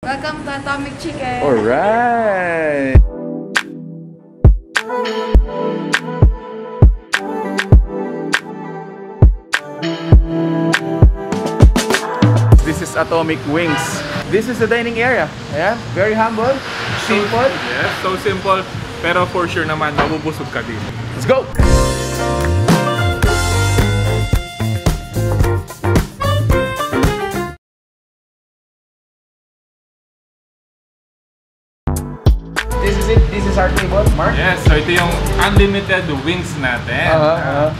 Welcome to Atomic Chicken. Alright! This is Atomic Wings. This is the dining area. Ayan, very humble, simple. Yes, so simple. Pero for sure naman, mabubusog ka din. Let's go! This is it. This is our table, Mark. Yes, so ito yung unlimited wings natin.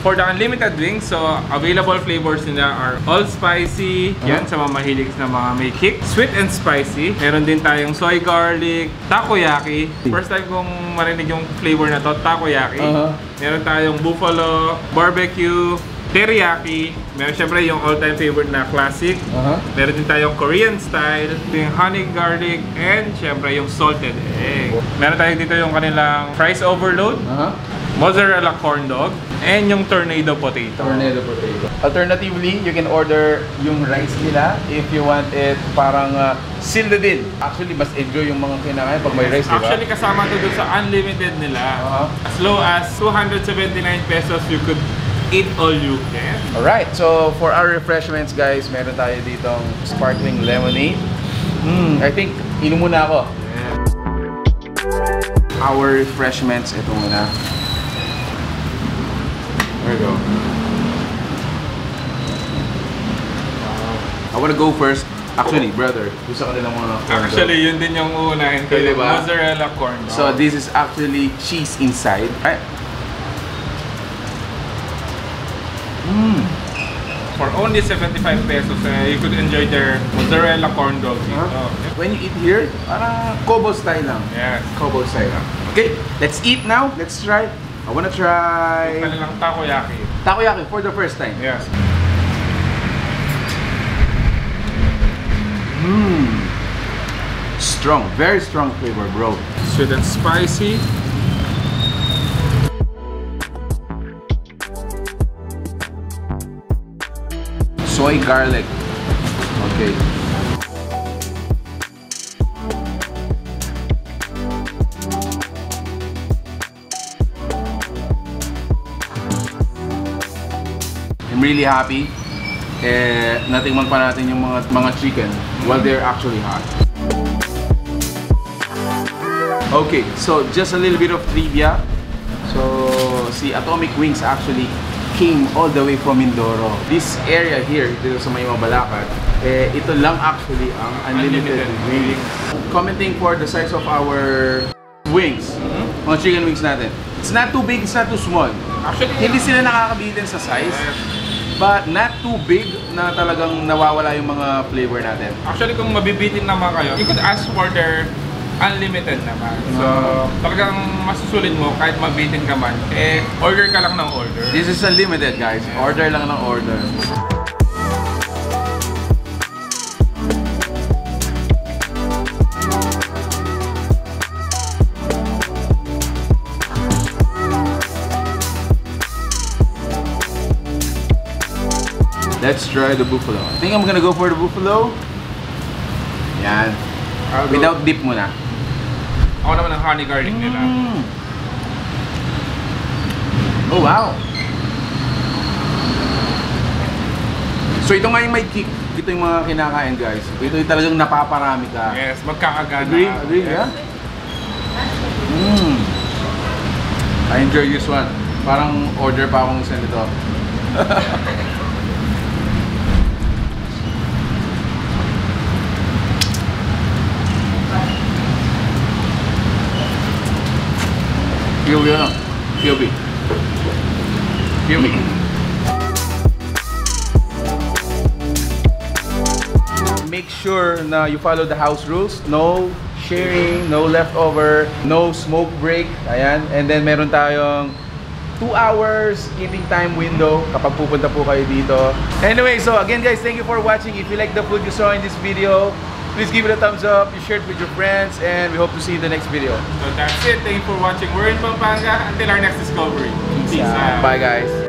For the unlimited wings, so available flavors nila are all spicy. Yan, sa mga mahilig na mga may kick. Sweet and spicy. Meron din tayong soy garlic, takoyaki. First time kong marinig yung flavor na to, takoyaki. Meron tayong buffalo, barbecue, teriyaki. Meron syempre yung all-time favorite na classic. Meron din tayong Korean style, yung honey garlic, and syempre yung salted egg. Meron tayo dito yung kanilang fries overload, mozzarella corn dog, and yung tornado potato. Alternatively, you can order yung rice nila if you want it parang sealed din. Actually, mas enjoy yung mga kinakain pag may rice, diba? Actually, kasama to dun sa unlimited nila. As low as 279 pesos, you could eat all you can. Alright, so for our refreshments guys, meron tayo ditong sparkling lemonade. I think, inom muna ako. Our refreshments, ito muna. There we go. I wanna go first. Actually, brother, gusto ko din ng mga corn dog. Actually, yun din yung uunahin ko, yung mozzarella corn dog. So this is actually cheese inside. Right? For only 75 pesos, you could enjoy their mozzarella corn dog dito. When you eat here, parang Kobo style lang. Yes. Kobo style lang. Okay, let's eat now. Let's try. I wanna try Kanilang takoyaki. takoyaki for the first time. Yes. Strong, very strong flavor, bro. Sweet and spicy. Soy garlic. Okay. I'm really happy. Natingman pa natin yung mga chicken while they're actually hot. Okay, so just a little bit of trivia. So, si Atomic Wings actually came all the way from Mindoro. This area here, dito sa may Mabalacat, ito lang actually ang unlimited wings. Commenting for the size of our wings, mga chicken wings natin. It's not too big, it's not too small. Actually, hindi sila nakakabitin sa size, but not too big na talagang nawawala yung mga flavor natin. Actually, kung mabibitin naman kayo, you could ask for their unlimited naman. So, talagang masusulit mo kahit mabitin ka man, order ka lang ng order. This is unlimited, guys. Order lang ng order. Let's try the buffalo. I think I'm gonna go for the buffalo. Yan. Without dip muna. Ako naman ang honey garlic nila. Oh, wow! So ito nga yung may kick. Ito yung mga kinakain, guys. Ito yung talagang napaparami ka. Yes, magkakagana. Agree, yeah? I enjoy this one. Parang order pa akong isa nito. POV. Make sure na you follow the house rules. No sharing, no leftover, no smoke break. Ayan. And then meron tayong 2 hours eating time window kapag pupunta po kayo dito. Anyway, so again guys, thank you for watching. If you like the food you saw in this video, please give it a thumbs up, you share it with your friends, and we hope to see you in the next video. So that's it. Thank you for watching. We're in Pampanga. Until our next discovery. Peace out. Bye guys.